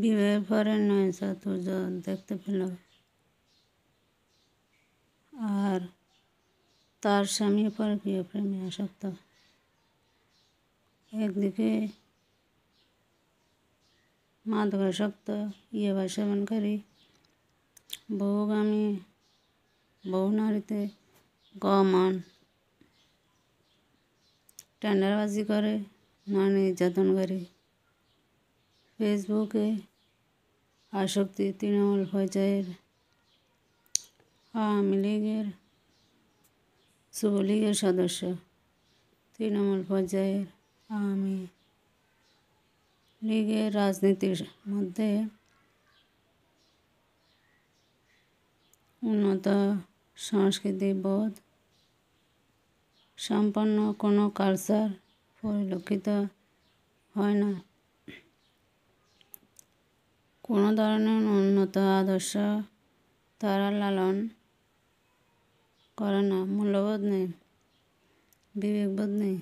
বিবাহের পরে নয়ন চাতুর্য দেখতে পেল, আর তার স্বামী পরকীয় প্রেমে আসক্ত। একদিকে মাদকাসক্ত, ইয়াবা সেবনকারী, বহুগামী, বহু নারীতে গমন, টেন্ডারবাজি করে, নারী নির্যাতনকারী, ফেসবুকে আসক্তি, তৃণমূল পর্যায়ের আওয়ামী লীগের, যুবলীগের সদস্য, তৃণমূল পর্যায়ের আওয়ামী লীগের রাজনীতির মধ্যে উন্নত সংস্কৃতি বোধ সম্পন্ন কোনো কালচার পরিলক্ষিত হয় না। কোনো ধরনের উন্নত আদর্শ তারা লালন করে না। মূল্যবোধ নেই, বিবেকবোধ নেই।